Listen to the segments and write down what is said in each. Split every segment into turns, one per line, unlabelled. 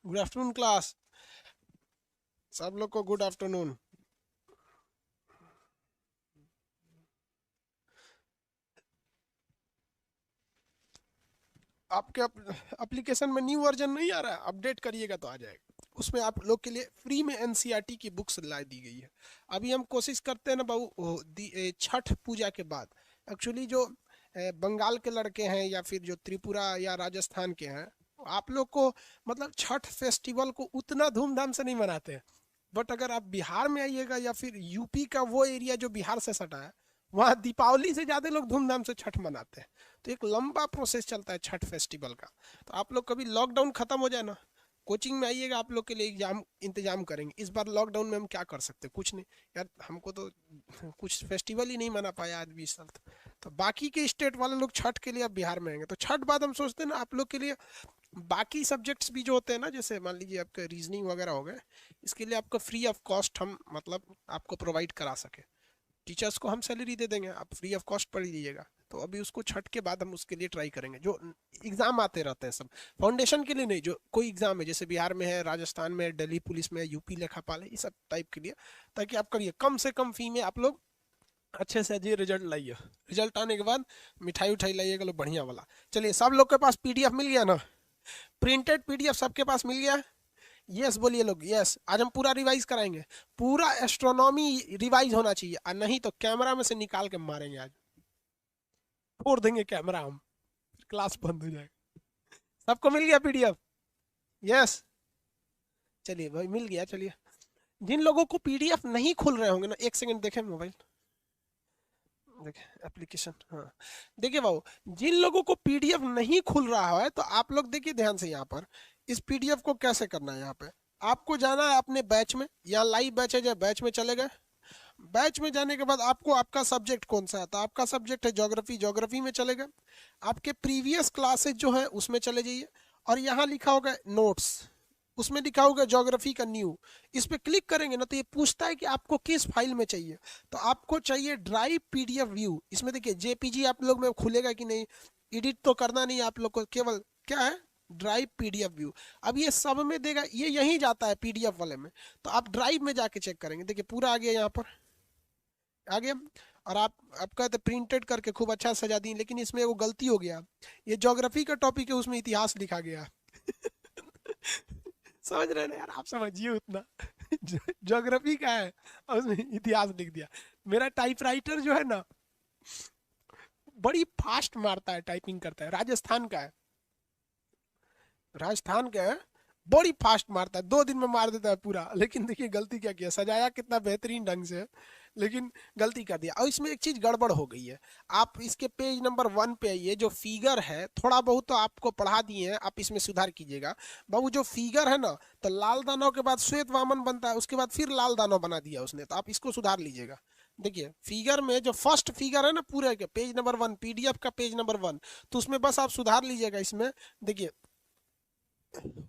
Good afternoon class. सब लोग को गुड आफ्टरनून। आपके एप्लीकेशन में न्यू वर्जन नहीं आ रहा है, अपडेट करिएगा तो आ जाएगा। उसमें आप लोग के लिए फ्री में एनसीईआरटी की बुक्स ला दी गई है। अभी हम कोशिश करते हैं ना बाबू, छठ पूजा के बाद एक्चुअली जो बंगाल के लड़के हैं या फिर जो त्रिपुरा या राजस्थान के हैं, आप लोग को मतलब छठ फेस्टिवल को उतना धूमधाम से नहीं मनाते हैं। बट अगर आप बिहार में आइएगा या फिर यूपी का वो एरिया जो बिहार से सटा है, वहाँ दीपावली से ज़्यादा लोग धूमधाम से छठ मनाते हैं। तो एक लंबा प्रोसेस चलता है छठ फेस्टिवल का। तो आप लोग कभी लॉकडाउन खत्म हो जाए ना, कोचिंग में आइएगा, आप लोग के लिए एग्जाम इंतजाम करेंगे। इस बार लॉकडाउन में हम क्या कर सकते हैं? कुछ नहीं यार, हमको तो कुछ फेस्टिवल ही नहीं मना पाया आज 20 साल। तो बाकी के स्टेट वाले लोग छठ के लिए अब बिहार में आएंगे, तो छठ बाद हम सोचते हैं ना आप लोग के लिए बाकी सब्जेक्ट्स भी जो होते हैं ना, जैसे मान लीजिए आपके रीजनिंग वगैरह हो गए, इसके लिए आपको फ्री ऑफ कॉस्ट हम मतलब आपको प्रोवाइड करा सके। टीचर्स को हम सैलरी दे देंगे, आप फ्री ऑफ कॉस्ट पढ़ लीजिएगा। तो अभी उसको छठ के बाद हम उसके लिए ट्राई करेंगे। जो एग्जाम आते रहते हैं सब फाउंडेशन के लिए नहीं, जो कोई एग्जाम है जैसे बिहार में है, राजस्थान में, दिल्ली पुलिस में, यूपी लेखापाल है, ये सब टाइप के लिए, ताकि आप करिए कम से कम फी में आप लोग अच्छे से अच्छे रिजल्ट लाइए। रिजल्ट आने के बाद मिठाई उठाई लाइएगा लोग बढ़िया वाला। चलिए, सब लोग के पास पीडीएफ मिल गया ना? प्रिंटेड पीडीएफ सबके पास मिल गया? यस बोलिए लोग, यस। आज हम पूरा रिवाइज कराएंगे, पूरा एस्ट्रोनॉमी रिवाइज होना चाहिए, और नहीं तो कैमरा में से निकाल के मारेंगे आज, फोड़ देंगे कैमरा हम, फिर क्लास बंद हो जाएगा। सबको मिल गया पीडीएफ? यस। चलिए भाई, मिल गया। चलिए, जिन लोगों को पीडीएफ नहीं खुल रहे होंगे ना, एक सेकंड देखें मोबाइल, देखिए एप्लीकेशन, हाँ। देखिए बाबू, जिन लोगों को पीडीएफ नहीं खुल रहा है तो आप लोग देखिए ध्यान से यहाँ पर, इस पीडीएफ को कैसे करना है। यहाँ पे आपको जाना है अपने बैच में, या लाइव बैच है, जब बैच में चले गए, बैच में जाने के बाद आपको आपका सब्जेक्ट कौन सा है, तो आपका सब्जेक्ट है ज्योग्राफी, ज्योग्राफी में चले गए। आपके प्रीवियस क्लासेज जो है उसमें चले जाइए, और यहाँ लिखा होगा नोट्स, उसमें लिखा होगा ज्योग्राफी का न्यू। इस पे क्लिक करेंगे ना तो ये पूछता है कि आपको किस फाइल में चाहिए। तो आपको चाहिए ड्राइव पीडीएफ व्यू। इसमें देखिए जेपीजी आप लोग में खुलेगा कि नहीं, एडिट तो करना नहीं आप लोग को, केवल क्या है, ड्राइव पीडीएफ व्यू। अब ये सब में देगा, ये यहीं जाता है पीडीएफ वाले में। तो आप ड्राइव में जाके चेक करेंगे, देखिए पूरा आ गया यहाँ पर, आ गया। और आप कहते प्रिंटेड करके खूब अच्छा सजा दी, लेकिन इसमें वो गलती हो गया। ये ज्योग्राफी का टॉपिक है, उसमें इतिहास लिखा गया। समझ रहे हैं ना यार, आप समझिए उतना। ज्योग्राफी का है और उसमें इतिहास लिख दिया। मेरा टाइपराइटर जो है ना, बड़ी फास्ट मारता है, टाइपिंग करता है। राजस्थान का है, राजस्थान का है, बड़ी फास्ट मारता है, 2 दिन में मार देता है पूरा। लेकिन देखिए गलती क्या किया, सजाया कितना बेहतरीन ढंग से, लेकिन गलती कर दिया। और इसमें एक चीज गड़बड़ हो गई है। आप इसके पेज नंबर 1 पे आइए, जो फिगर है थोड़ा बहुत तो आपको पढ़ा दिए हैं, आप इसमें सुधार कीजिएगा। बाबू जो फिगर है ना, तो लाल दानव के बाद श्वेत वामन बनता है, उसके बाद फिर लाल दानव बना दिया उसने, तो आप इसको सुधार लीजिएगा। देखिए फिगर में जो फर्स्ट फिगर है ना, पूरे के पेज नंबर 1, पीडीएफ का पेज नंबर 1, तो उसमें बस आप सुधार लीजिएगा इसमें। देखिए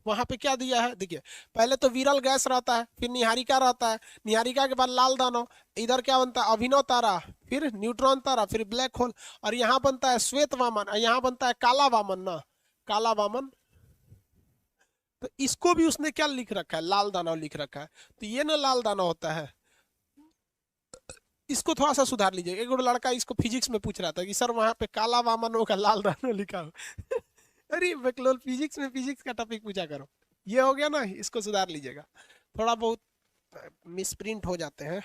वहां पे क्या दिया है, देखिए पहले तो विरल गैस रहता है, फिर निहारिका रहता है, निहारिका के बाद लाल दानव, इधर क्या बनता है, अभिनव तारा, फिर न्यूट्रॉन तारा, फिर ब्लैक होल, और यहाँ बनता है श्वेत वामन, और यहाँ बनता है काला वामन ना, काला वामन। तो इसको भी उसने क्या लिख रखा है, लाल दानव लिख रखा है। तो ये ना लाल दानव होता है, इसको थोड़ा सा सुधार लीजिए। एक और लड़का इसको फिजिक्स में पूछ रहा था कि सर वहां पे काला वामन होगा, लाल दानव लिखा हो। अरे बकलोल, फिजिक्स में फिजिक्स का टॉपिक पूछा करो। ये हो गया ना, इसको सुधार लीजिएगा। थोड़ा बहुत मिसप्रिंट हो जाते हैं।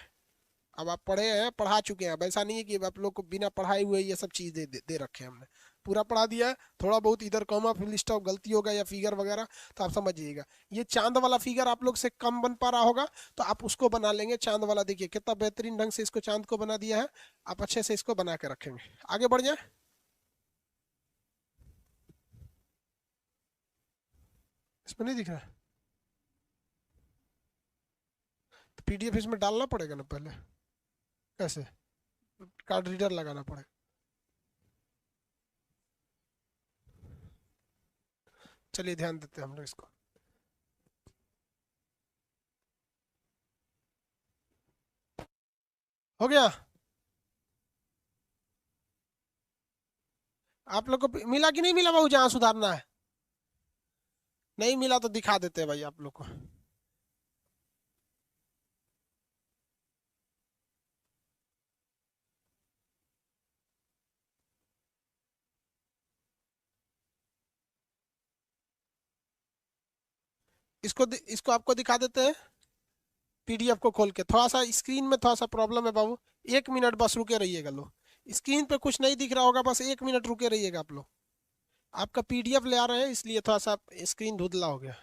अब आप पढ़े हैं, पढ़ा चुके हैं, अब ऐसा नहीं है कि आप लोग को बिना पढ़ाए हुए ये सब चीज़ दे रखे हैं हमने। पूरा पढ़ा दिया है। थोड़ा बहुत इधर कॉमा फिल स्टॉप गलती होगा या फिगर वगैरह, तो आप समझ जाइएगा। ये चांद वाला फिगर आप लोग से कम बन पा रहा होगा, तो आप उसको बना लेंगे चांद वाला। देखिए कितना बेहतरीन ढंग से इसको चांद को बना दिया है। आप अच्छे से इसको बना के रखेंगे, आगे बढ़ जाए। इसमें नहीं दिख रहा है, तो पीडीएफ इसमें डालना पड़ेगा ना पहले। कैसे? कार्ड रीडर लगाना पड़ेगा। चलिए ध्यान देते हैं हम लोग इसको। हो गया? आप लोग को मिला कि नहीं मिला बाबू, जहाँ सुधारना है? नहीं मिला तो दिखा देते हैं भाई आप लोग को। इसको आपको दिखा देते हैं पीडीएफ को खोल के। थोड़ा सा स्क्रीन में थोड़ा सा प्रॉब्लम है बाबू, 1 मिनट बस रुके रहिएगा लोग। स्क्रीन पे कुछ नहीं दिख रहा होगा, बस 1 मिनट रुके रहिएगा आप लोग। आपका पीडीएफ ले आ रहे हैं इसलिए थोड़ा सा स्क्रीन धुंधला हो गया।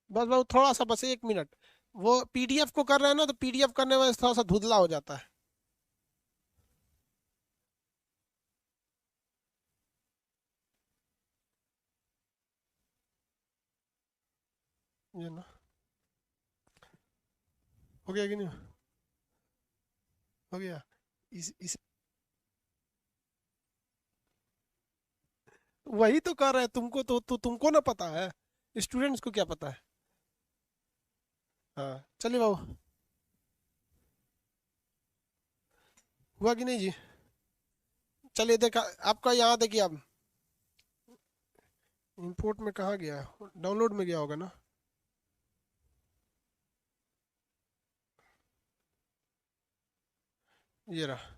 बस बाबू थोड़ा सा, बस 1 मिनट। वो पीडीएफ को कर रहे हैं ना, तो पीडीएफ करने में थोड़ा सा धुंधला हो जाता है। ये ना, हो गया कि नहीं? हो गया। इस वही तो कर रहे हैं तुमको, तो तुमको ना पता है, स्टूडेंट्स को क्या पता है। हाँ चलिए बाबू, हुआ कि नहीं जी? चलिए देखा आपका, यहाँ देखिए अब इंपोर्ट में कहाँ गया, डाउनलोड में गया होगा ना। ये रहा।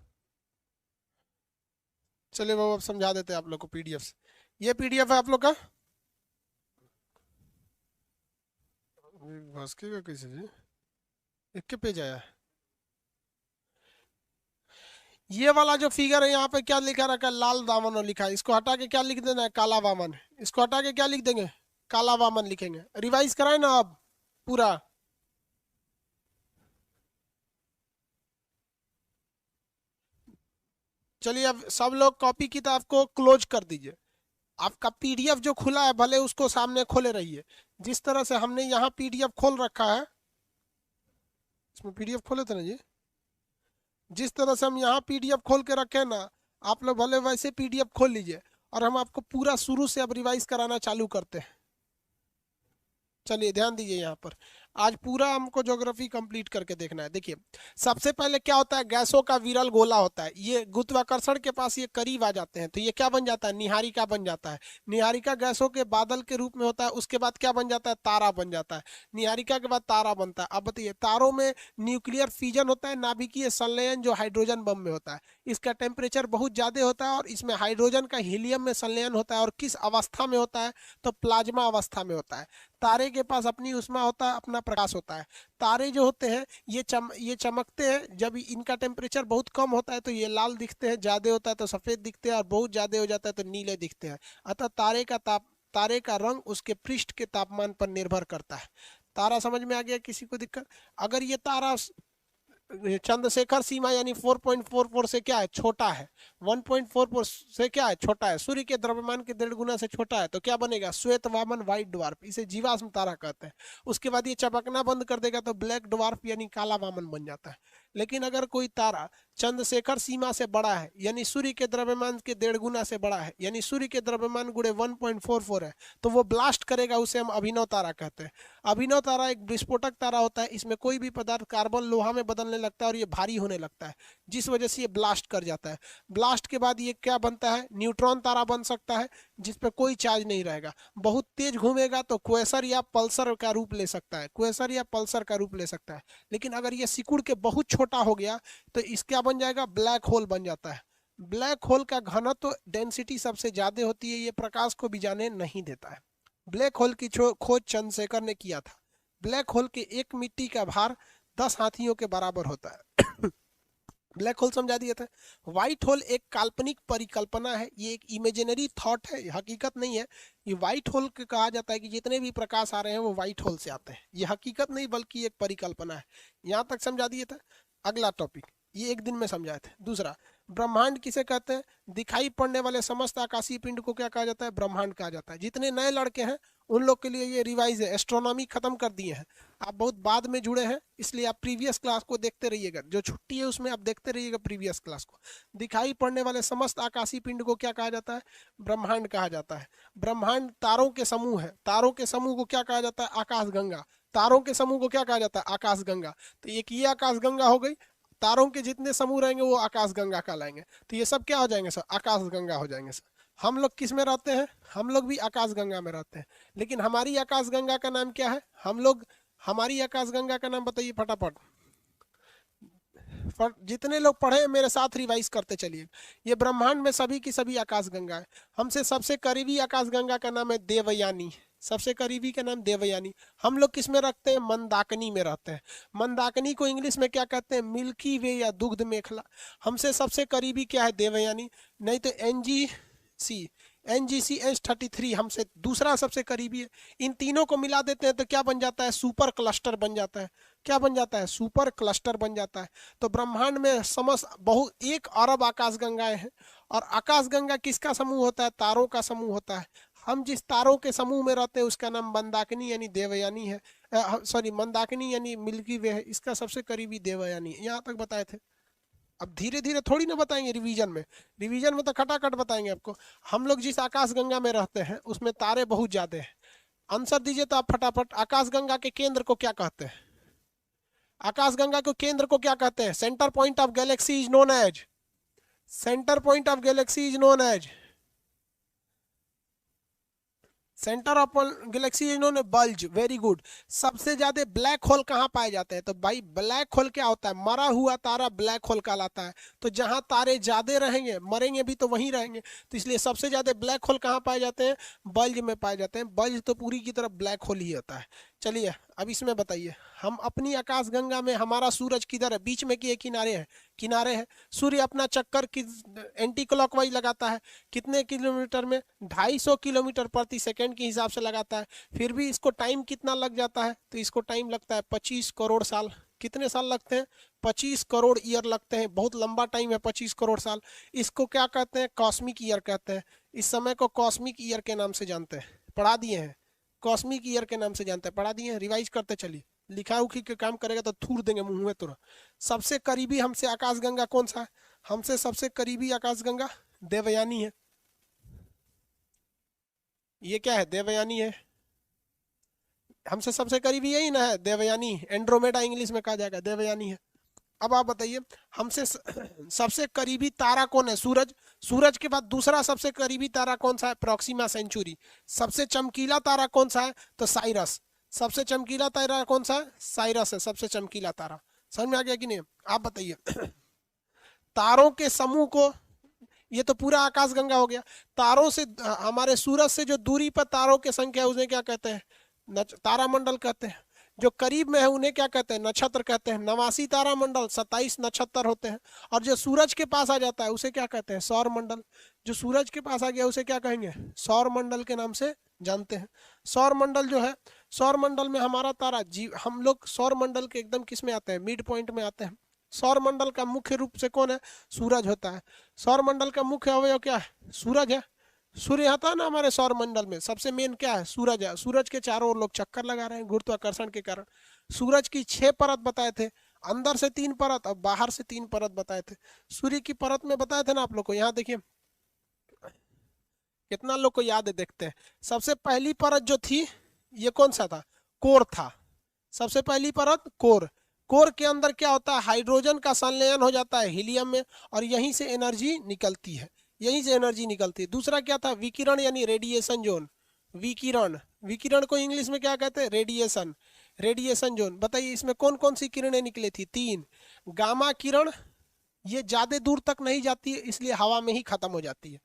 चलिए बाबू अब समझा देते हैं आप लोग को पीडीएफ से। ये पीडीएफ है आप लोग का। भास्कर का कैसे जी? एक के पेज आया है। ये वाला जो फिगर है यहाँ पे क्या लिखा रखा है, लाल दामन लिखा है, इसको हटा के क्या लिख देना है, काला वामन। इसको हटा के क्या लिख देंगे, काला वामन लिखेंगे। रिवाइज कराए ना अब पूरा। चलिए अब सब लोग कॉपी किताब को क्लोज कर दीजिए। आपका पीडीएफ जो खुला है भले उसको सामने खोले रहिए। जिस तरह से हमने यहाँ पीडीएफ खोल रखा है, इसमें पीडीएफ खोले थे ना जी। जिस तरह से हम यहाँ पीडीएफ खोल के रखे हैं ना, आप लोग भले वैसे पीडीएफ खोल लीजिए, और हम आपको पूरा शुरू से अब रिवाइज कराना चालू करते हैं। चलिए ध्यान दीजिए यहाँ पर। आज पूरा हमको ज्योग्राफी कंप्लीट करके देखना है। देखिए सबसे पहले क्या होता है, गैसों का विरल गोला होता है, ये गुरुत्वाकर्षण के पास ये करीब आ जाते हैं तो ये क्या बन जाता है, निहारिका बन जाता है। निहारिका गैसों के बादल के रूप में होता है, उसके बाद क्या बन जाता है, तारा बन जाता है। निहारिका के बाद तारा बनता है। अब बताइए, तारों में न्यूक्लियर फिजन होता है, नाभिकीय संलयन जो हाइड्रोजन बम में होता है। इसका टेम्परेचर बहुत ज्यादा होता है और इसमें हाइड्रोजन का हीलियम में संलयन होता है। और किस अवस्था में होता है, तो प्लाज्मा अवस्था में होता है। तारे के पास अपनी ऊष्मा होता है, अपना प्रकाश होता है। तारे जो होते हैं ये चमकते हैं, जब इनका टेम्परेचर बहुत कम होता है तो ये लाल दिखते हैं, ज्यादा होता है तो सफेद दिखते हैं, और बहुत ज्यादा हो जाता है तो नीले दिखते हैं। अतः तारे का रंग उसके पृष्ठ के तापमान पर निर्भर करता है। तारा समझ में आ गया किसी को दिक्कत? अगर ये तारा चंद्रशेखर सीमा यानी 4.44 से क्या है, छोटा है। 1.44 से क्या है, छोटा है, सूर्य के द्रव्यमान के 1.5 गुना से छोटा है, तो क्या बनेगा, श्वेत वामन व्हाइट ड्वार्फ। इसे जीवाश्म तारा कहते हैं। उसके बाद ये चमकना बंद कर देगा तो ब्लैक ड्वार्फ यानी काला वामन बन जाता है। लेकिन अगर कोई तारा चंद्रशेखर सीमा से बड़ा है, यानी सूर्य के द्रव्यमान के 1.5 गुना से बड़ा है, यानी सूर्य के द्रव्यमान गुणे 1.44 है, तो वो ब्लास्ट करेगा, उसे हम अभिनव तारा कहते हैं। अभिनव तारा एक विस्फोटक तारा होता है, इसमें कोई भी पदार्थ कार्बन लोहा में बदलने लगता है और ये भारी होने लगता है, जिस वजह से ये ब्लास्ट कर जाता है। ब्लास्ट के बाद ये क्या बनता है, न्यूट्रॉन तारा बन सकता है, जिस पे कोई चार्ज नहीं रहेगा। बहुत तेज घूमेगा तो क्वेसर या पल्सर का रूप ले सकता है, क्वेसर या पल्सर का रूप ले सकता है। लेकिन अगर ये सिकुड़ के बहुत छोटा हो गया तो इसका बन जाएगा, ब्लैक होल बन जाता है। ब्लैक होल का घनत्व डेंसिटी सबसे ज्यादा होती है, ये प्रकाश को भी जाने नहीं देता है। ब्लैक होल की खोज चंद्रशेखर ने किया था। ब्लैक होल के एक मिट्टी का भार 10 हाथियों के बराबर होता है। ब्लैक होल समझा दिए थे। व्हाइट होल एक काल्पनिक परिकल्पना है, ये एक इमेजिनरी थॉट है, हकीकत नहीं है। ये व्हाइट होल के कहा जाता है कि जितने भी प्रकाश आ रहे हैं वो व्हाइट होल से आते हैं, ये हकीकत नहीं बल्कि एक परिकल्पना है। यहाँ तक समझा दिए थे। अगला टॉपिक ये एक दिन में समझाए थे। दूसरा, ब्रह्मांड किसे कहते हैं, दिखाई पड़ने वाले समस्त आकाशीय पिंड को क्या कहा जाता है, ब्रह्मांड कहा जाता है। जितने नए लड़के हैं उन लोग के लिए ये रिवाइज है, एस्ट्रोनॉमी खत्म कर दिए हैं। आप बहुत बाद में जुड़े हैं इसलिए आप प्रीवियस क्लास को देखते रहिएगा, जो छुट्टी है उसमें आप देखते रहिएगा प्रीवियस क्लास को। दिखाई पड़ने वाले समस्त आकाशीय पिंड को क्या कहा जाता है, ब्रह्मांड कहा जाता है। ब्रह्मांड तारों के समूह है, तारों के समूह को क्या कहा जाता है, आकाश गंगा। तारों के समूह को क्या कहा जाता है? आकाशगंगा। तो एक ये आकाशगंगा हो गई, तारों के जितने समूह रहेंगे वो आकाशगंगा कहलाएंगे। तो ये सब क्या हो जाएंगे सर? आकाशगंगा हो जाएंगे सर। हम लोग किस में रहते हैं? हम लोग भी आकाशगंगा में रहते हैं, लेकिन हमारी आकाशगंगा का नाम क्या है? हमारी आकाशगंगा का नाम बताइए फटाफट। जितने लोग पढ़े हैं मेरे साथ रिवाइज करते चलिए। ये ब्रह्मांड में सभी की सभी आकाशगंगा है। हमसे सबसे करीबी आकाशगंगा का नाम है देवयानी। सबसे करीबी का नाम देवयानी। हम लोग किस में रखते हैं? मंदाकिनी में रहते हैं। मंदाकिनी को इंग्लिश में क्या कहते हैं? मिल्की वे या दुग्ध मेखला। हमसे सबसे करीबी क्या है? देवयानी। नहीं तो NGC H33 हमसे दूसरा सबसे करीबी है। इन तीनों को मिला देते हैं तो क्या बन जाता है? सुपर क्लस्टर बन जाता है। क्या बन जाता है? सुपर क्लस्टर बन जाता है। तो ब्रह्मांड में समस्त बहुत 1 अरब आकाशगंगाएं हैं। और आकाशगंगा किसका समूह होता है? तारों का समूह होता है। हम जिस तारों के समूह में रहते हैं उसका नाम मंदाकिनी यानी देवयानी है। सॉरी, मंदाकिनी यानी मिल्की वे है। इसका सबसे करीबी देवयानी है। यहाँ तक बताए थे। अब धीरे धीरे थोड़ी ना बताएंगे रिवीजन में तो खटाखट बताएंगे आपको। हम लोग जिस आकाशगंगा में रहते हैं उसमें तारे बहुत ज्यादा हैं। आंसर दीजिए तो आप फटाफट। आकाशगंगा के केंद्र को क्या कहते हैं? आकाशगंगा के केंद्र को क्या कहते हैं? Centre point of galaxy is known as centre of galaxy is known bulge. Very good. सबसे ज्यादा ब्लैक होल कहाँ पाए जाते हैं? तो भाई ब्लैक होल क्या होता है? मरा हुआ तारा ब्लैक होल कहलाता है। तो जहां तारे ज्यादा रहेंगे, मरेंगे भी तो वहीं रहेंगे। तो इसलिए सबसे ज्यादा ब्लैक होल कहाँ पाए जाते हैं? बल्ज में पाए जाते हैं। बल्ज तो पूरी की तरफ ब्लैक होल ही होता है। चलिए अब इसमें बताइए, हम अपनी आकाशगंगा में हमारा सूरज किधर है? बीच में कि किनारे है। सूर्य अपना चक्कर एंटी क्लॉकवाइज लगाता है। कितने किलोमीटर में? 250 किलोमीटर प्रति सेकंड के हिसाब से लगाता है। फिर भी इसको टाइम कितना लग जाता है? तो इसको टाइम लगता है 25 करोड़ साल। कितने साल लगते हैं? 25 करोड़ ईयर लगते हैं। बहुत लंबा टाइम है 25 करोड़ साल। इसको क्या कहते हैं? कॉस्मिक ईयर कहते हैं। इस समय को कॉस्मिक ईयर के नाम से जानते हैं। पढ़ा दिए हैं, कॉस्मिक ईयर के नाम से जानते हैं। पढ़ा दिए हैं, रिवाइज करते चलिए। लिखा उखी के काम करेगा तो थूर देंगे मुंह में तुरंत। सबसे करीबी हमसे आकाशगंगा कौन सा है? हमसे सबसे करीबी आकाशगंगा देवयानी है। ये क्या है? देवयानी है। हमसे सबसे करीबी यही ना है, देवयानी। एंड्रोमेडा इंग्लिश में कहा जाएगा, देवयानी है। अब आप बताइए, हमसे सबसे करीबी तारा कौन है? सूरज। सूरज के बाद दूसरा सबसे करीबी तारा कौन सा है? Proxima Centauri. सबसे चमकीला तारा कौन सा है? तो साइरस। सबसे चमकीला तारा कौन सा है? साइरस है सबसे चमकीला तारा। समझ में आ गया कि नहीं? आप बताइए। तारों के समूह को, ये तो पूरा आकाशगंगा हो गया। तारों से, हमारे सूरज से जो दूरी पर तारों की संख्या है उन्हें क्या कहते हैं? तारामंडल कहते हैं। जो करीब में है उन्हें क्या कहते हैं? नक्षत्र कहते हैं। 89 तारामंडल, 27 नक्षत्र होते हैं। और जो सूरज के पास आ जाता है उसे क्या कहते हैं? सौर मंडल। जो सूरज के पास आ गया उसे क्या कहेंगे? सौर मंडल के नाम से जानते हैं। सौर मंडल जो है, सौर मंडल में हमारा तारा हम लोग सौर मंडल के एकदम किस में आते हैं? मिड पॉइंट में आते हैं। सौर मंडल का मुख्य रूप से कौन है? सूरज होता है। सौर मंडल का मुख्य अवयव क्या है? सूरज है। सूर्य होता है ना हमारे सौर मंडल में, सबसे मेन क्या है? सूरज है। सूरज के चारों ओर लोग चक्कर लगा रहे हैं गुरुत्वाकर्षण के कारण। सूरज की 6 परत बताए थे। अंदर से 3 परत और बाहर से 3 परत बताए थे। सूर्य की परत में बताए थे ना आप लोग को। यहाँ देखिए कितना लोग को याद है, देखते हैं। सबसे पहली परत जो थी ये कौन सा था? कोर था। सबसे पहली परत कोर। कोर के अंदर क्या होता है? हाइड्रोजन का संलयन हो जाता है हीलियम में और यहीं से एनर्जी निकलती है। दूसरा क्या था? विकिरण यानी रेडिएशन जोन। विकिरण को इंग्लिश में क्या कहते हैं? Radiation zone. बताइए इसमें कौन कौन सी किरणें निकली थी? 3। गामा किरण, ये ज्यादा दूर तक नहीं जाती है इसलिए हवा में ही खत्म हो जाती है।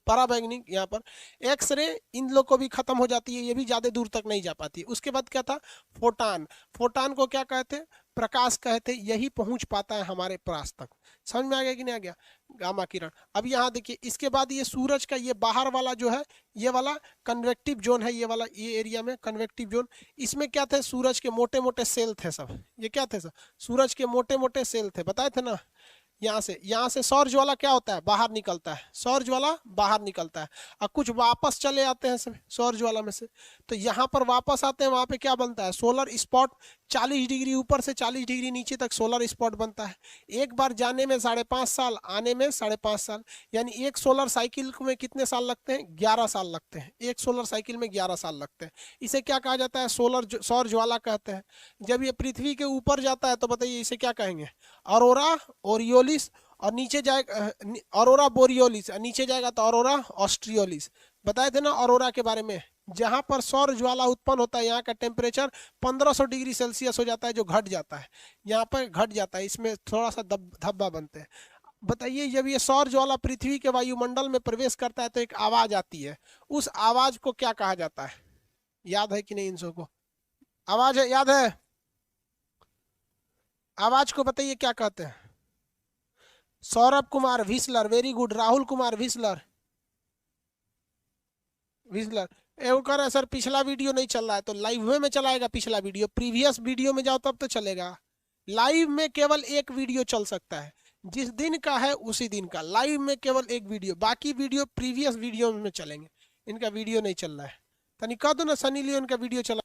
पराबैंगनी, यहाँ पर एक्सरे, इन लोग को भी खत्म हो जाती है, ये भी ज्यादा दूर तक नहीं जा पाती है। उसके बाद क्या था? फोटान को क्या कहते हैं? प्रकाश कहते हैं। यही पहुंच पाता है हमारे पास तक। समझ में आ गया कि नहीं आ गया? गामा किरण। अब यहाँ देखिए, इसके बाद ये सूरज का ये बाहर वाला जो है, ये वाला कन्वेक्टिव जोन है। ये वाला, ये एरिया में कन्वेक्टिव जोन। इसमें क्या थे? सूरज के मोटे मोटे सेल थे सब। ये क्या थे सब? सूरज के मोटे मोटे सेल थे, बताए थे ना। यहाँ से सौर ज्वाला क्या होता है, बाहर निकलता है, सौर ज्वाला बाहर निकलता है, और कुछ वापस चले आते हैं सौर ज्वाला में से। तो यहाँ पर वापस आते हैं, वहां पे क्या बनता है, सोलर स्पॉट। 40 डिग्री ऊपर से 40 डिग्री नीचे तक सोलर स्पॉट बनता है। एक बार जाने में 5.5 साल, आने में 5.5 साल, यानी एक सोलर साइकिल में कितने साल लगते हैं, 11 साल लगते हैं। एक सोलर साइकिल में 11 साल लगते हैं। इसे क्या कहा जाता है, सौर ज्वाला कहते हैं। जब ये पृथ्वी के ऊपर जाता है तो बताइए इसे क्या कहेंगे, अरोरा ओरियोलिस, और नीचे जाएगा अरोरा बोरियोलिस, नीचे जाएगा तो अरोरा ऑस्ट्रियोलिस। बताए थे ना अरोरा के बारे में। जहां पर सौर ज्वाला उत्पन्न होता है यहाँ का टेम्परेचर 1500 डिग्री सेल्सियस हो जाता है, जो घट जाता है, यहाँ पर घट जाता है, इसमें थोड़ा सा धब्बा बनते हैं। बताइए जब ये सौर ज्वाला पृथ्वी के वायुमंडल में प्रवेश करता है तो एक आवाज आती है, उस आवाज को क्या कहा जाता है, याद है कि नहीं इन सबको, आवाज है, याद है, आवाज को बताइए क्या कहते हैं। Saurabh Kumar whistler, very good, Rahul Kumar whistler, whistler. वो कह रहा है सर पिछला वीडियो नहीं चल रहा है, तो लाइव में चलाएगा पिछला वीडियो, प्रीवियस वीडियो में जाओ तब तो चलेगा। लाइव में केवल एक वीडियो चल सकता है, जिस दिन का है उसी दिन का, लाइव में केवल एक वीडियो, बाकी वीडियो प्रीवियस वीडियो में चलेंगे। इनका वीडियो नहीं चल रहा है, तनिक कह दो ना सनी लियोन का वीडियो चला।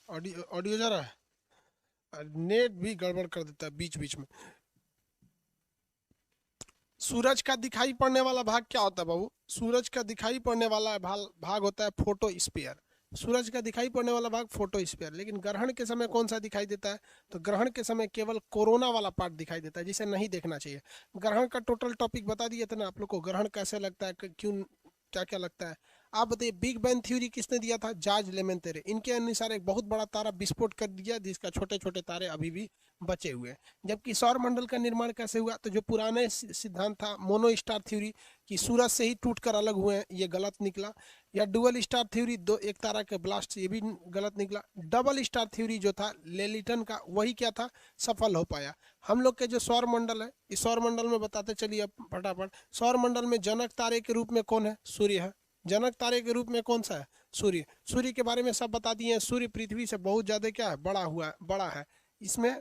ऑडियो ऑडियो जा रहा है, नेट भी गड़बड़ कर देता है बीच बीच में। सूरज का दिखाई पड़ने वाला भाग क्या होता है बाबू, सूरज का दिखाई पड़ने वाला भाग होता है फोटोस्फीयर। सूरज का दिखाई पड़ने वाला भाग फोटोस्फीयर। लेकिन ग्रहण के समय कौन सा दिखाई देता है, तो ग्रहण के समय केवल कोरोना वाला पार्ट दिखाई देता है, जिसे नहीं देखना चाहिए। ग्रहण का टोटल टॉपिक बता दिया था ना आप लोग को, ग्रहण कैसे लगता है, क्यों, क्या क्या लगता है। आप बताइए बिग बैंग थ्योरी किसने दिया था, जॉर्ज लेमेंतेरे। इनके अनुसार एक बहुत बड़ा तारा विस्फोट कर दिया, जिसका छोटे छोटे तारे अभी भी बचे हुए हैं। जबकि सौर मंडल का निर्माण कैसे हुआ, तो जो पुराने सिद्धांत था मोनो स्टार थ्योरी कि सूरज से ही टूटकर अलग हुए हैं, ये गलत निकला। या डुअल स्टार थ्योरी, दो एक तारा के ब्लास्ट, ये भी गलत निकला। डबल स्टार थ्योरी जो था लेलिटन का, वही क्या था, सफल हो पाया। हम लोग के जो सौर मंडल है, इस सौर मंडल में बताते चलिए अब फटाफट। सौर मंडल में जनक तारे के रूप में कौन है, सूर्य है। जनक तारे के रूप में कौन सा है, सूर्य। सूर्य के बारे में सब बता दिए हैं। सूर्य पृथ्वी से बहुत ज्यादा क्या है, बड़ा है। इसमें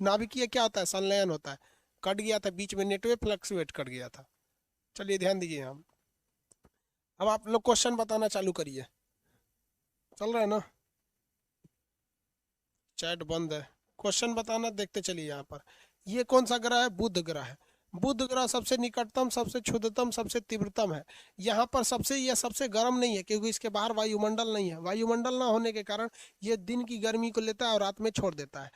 नाभिकीय क्या होता है, संलयन होता है। कट गया था बीच में, नेटवर्क फ्लक्चुएट कर गया था। चलिए ध्यान दीजिए। हम अब आप लोग क्वेश्चन बताना चालू करिए, चल रहा है ना। चैट बंद है। क्वेश्चन बताना, देखते चलिए। यहाँ पर ये कौन सा ग्रह है? बुध ग्रह है। बुध ग्रह सबसे निकटतम, सबसे क्षुद्रतम, सबसे तीव्रतम है। यहाँ पर सबसे, यह सबसे गर्म नहीं है क्योंकि इसके बाहर वायुमंडल नहीं है। वायुमंडल ना होने के कारण ये दिन की गर्मी को लेता है और रात में छोड़ देता है।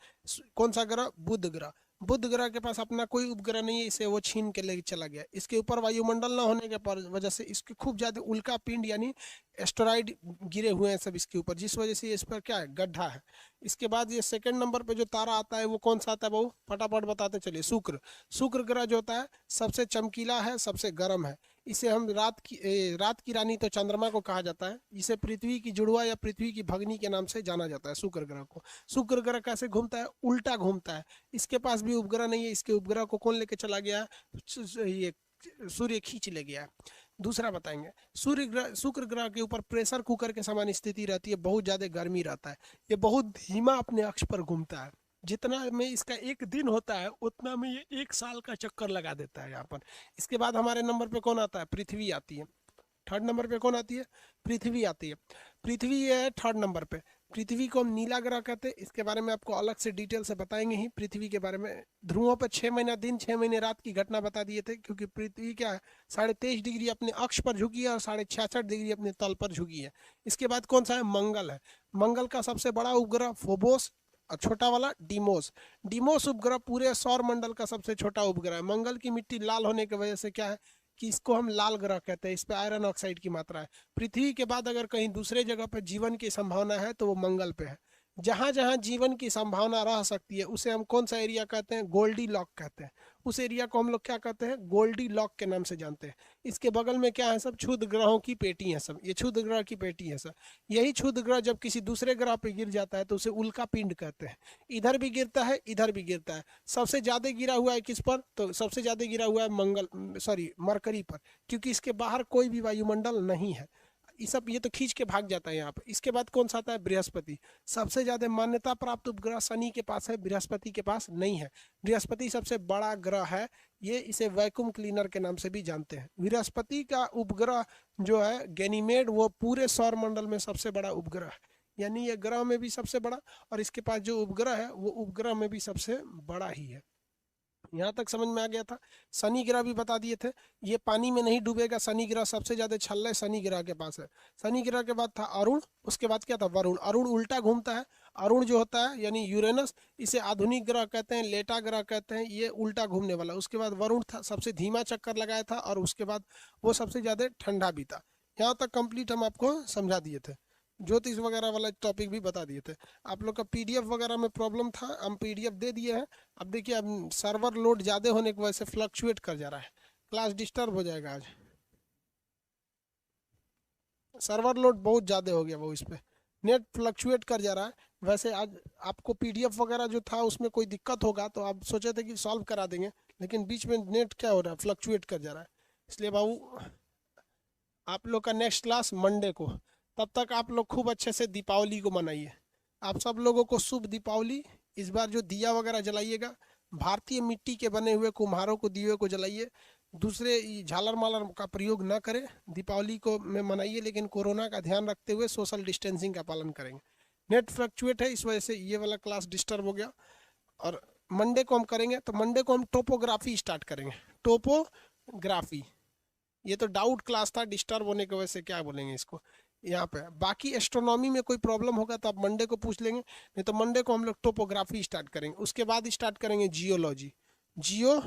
कौन सा ग्रह? बुध ग्रह। बुध ग्रह के पास अपना कोई उपग्रह नहीं है, इसे वो छीन के ले चला गया। इसके ऊपर वायुमंडल ना होने के वजह से इसके खूब ज्यादा उल्का पिंड यानी एस्टेरॉइड गिरे हुए हैं सब इसके ऊपर, जिस वजह से इस पर क्या है? गड्ढा है। इसके बाद ये सेकंड नंबर पे जो तारा आता है वो कौन सा आता है बाबू? फटाफट बताते चलिए। शुक्र। शुक्र ग्रह जो होता है सबसे चमकीला है, सबसे गर्म है। इसे हम रात की रानी तो चंद्रमा को कहा जाता है। इसे पृथ्वी की जुड़वा या पृथ्वी की भगनी के नाम से जाना जाता है शुक्र ग्रह को। शुक्र ग्रह कैसे घूमता है? उल्टा घूमता है। इसके पास भी उपग्रह नहीं है। इसके उपग्रह को कौन लेके चला गया? ये सूर्य खींच ले गया। दूसरा बताएंगे, सूर्य ग्रह, शुक्र ग्रह के ऊपर प्रेशर कुकर के समान स्थिति रहती है, बहुत ज्यादा गर्मी रहता है। ये बहुत धीमा अपने अक्ष पर घूमता है। जितना में इसका एक दिन होता है उतना में ये 1 साल का चक्कर लगा देता है यहाँ पर। इसके बाद हमारे नंबर पे कौन आता है? पृथ्वी आती है। थर्ड नंबर पे कौन आती है? पृथ्वी आती है। पृथ्वी है थर्ड नंबर पे। पृथ्वी को हम नीला ग्रह कहते हैं। इसके बारे में आपको अलग से डिटेल से बताएंगे ही पृथ्वी के बारे में। ध्रुवों पर 6 महीना दिन 6 महीने रात की घटना बता दिए थे, क्योंकि पृथ्वी क्या है 23.5 डिग्री अपने अक्ष पर झुकी है और 66.5 डिग्री अपने तल पर झुकी है। इसके बाद कौन सा है? मंगल है। मंगल का सबसे बड़ा उपग्रह फोबोस और छोटा वाला डीमोस। डीमोस उपग्रह पूरे सौर मंडल का सबसे छोटा उपग्रह है। मंगल की मिट्टी लाल होने की वजह से क्या है कि इसको हम लाल ग्रह कहते हैं। इस पे आयरन ऑक्साइड की मात्रा है। पृथ्वी के बाद अगर कहीं दूसरे जगह पर जीवन की संभावना है तो वो मंगल पे है। जहां जहां जीवन की संभावना रह सकती है उसे हम कौन सा एरिया कहते हैं? गोल्डी लॉक कहते हैं। उस एरिया को हम लोग क्या कहते हैं? गोल्डी लॉक के नाम से जानते हैं। इसके बगल में क्या है? सब क्षुद्र ग्रहों की पेटी है सब। ये क्षुद्र ग्रह की पेटी है सब। यही क्षुद्र ग्रह जब किसी दूसरे ग्रह पे गिर जाता है तो उसे उल्का पिंड कहते हैं। इधर भी गिरता है, इधर भी गिरता है। सबसे ज्यादा गिरा हुआ है किस पर? तो सबसे ज्यादा गिरा हुआ है मरकरी पर, क्योंकि इसके बाहर कोई भी वायुमंडल नहीं है। ये तो खींच के भाग जाता है यहाँ पर। इसके बाद कौन सा आता है? बृहस्पति। सबसे ज्यादा मान्यता प्राप्त उपग्रह शनि के पास है, बृहस्पति के पास नहीं है। बृहस्पति सबसे बड़ा ग्रह है। ये इसे वैक्यूम क्लीनर के नाम से भी जानते हैं। बृहस्पति का उपग्रह जो है गैनीमेड, वो पूरे सौर मंडल में सबसे बड़ा उपग्रह है। यानी ये ग्रह में भी सबसे बड़ा, और इसके पास जो उपग्रह है वो उपग्रह में भी सबसे बड़ा ही है। यहाँ तक समझ में आ गया था। शनि ग्रह भी बता दिए थे। ये पानी में नहीं डूबेगा। शनि ग्रह सबसे ज्यादा छल्ले शनि ग्रह के पास है। शनि ग्रह के बाद था अरुण, उसके बाद क्या था? वरुण। अरुण उल्टा घूमता है। अरुण जो होता है यानी यूरेनस, इसे आधुनिक ग्रह कहते हैं, लेटा ग्रह कहते हैं। ये उल्टा घूमने वाला। उसके बाद वरुण था, सबसे धीमा चक्कर लगाया था, और उसके बाद वो सबसे ज्यादा ठंडा भी था। यहाँ तक कंप्लीट हम आपको समझा दिए थे। ज्योतिष वगैरह वाला टॉपिक भी बता दिए थे। आप लोग का पीडीएफ वगैरह में प्रॉब्लम था, हम पीडीएफ दे दिए हैं। अब देखिए, अब सर्वर लोड ज़्यादा होने की वजह से फ्लक्चुएट कर जा रहा है। क्लास डिस्टर्ब हो जाएगा आज। सर्वर लोड बहुत ज़्यादा हो गया वो, इस पे नेट फ्लक्चुएट कर जा रहा है। वैसे आज आपको पीडीएफ वगैरह जो था उसमें कोई दिक्कत होगा तो आप सोचे थे कि सॉल्व करा देंगे, लेकिन बीच में नेट क्या हो रहा है? फ्लक्चुएट कर जा रहा है। इसलिए बाबू आप लोग का नेक्स्ट क्लास मंडे को। तब तक आप लोग खूब अच्छे से दीपावली को मनाइए। आप सब लोगों को शुभ दीपावली। इस बार जो दिया वगैरह जलाइएगा, भारतीय मिट्टी के बने हुए कुम्हारों को दिए को जलाइए। दूसरे झालर मालर का प्रयोग ना करें। दीपावली को में मनाइए, लेकिन कोरोना का ध्यान रखते हुए सोशल डिस्टेंसिंग का पालन करेंगे। नेट फ्लक्चुएट है, इस वजह से ये वाला क्लास डिस्टर्ब हो गया। और मंडे को हम करेंगे, तो मंडे को हम टोपोग्राफी स्टार्ट करेंगे। टोपोग्राफी, ये तो डाउट क्लास था, डिस्टर्ब होने की वजह से क्या बोलेंगे इसको यहाँ पे। बाकी एस्ट्रोनॉमी में कोई प्रॉब्लम होगा तो आप मंडे को पूछ लेंगे, नहीं तो मंडे को हम लोग टोपोग्राफी स्टार्ट करेंगे। उसके बाद स्टार्ट करेंगे जियोलॉजी। जियो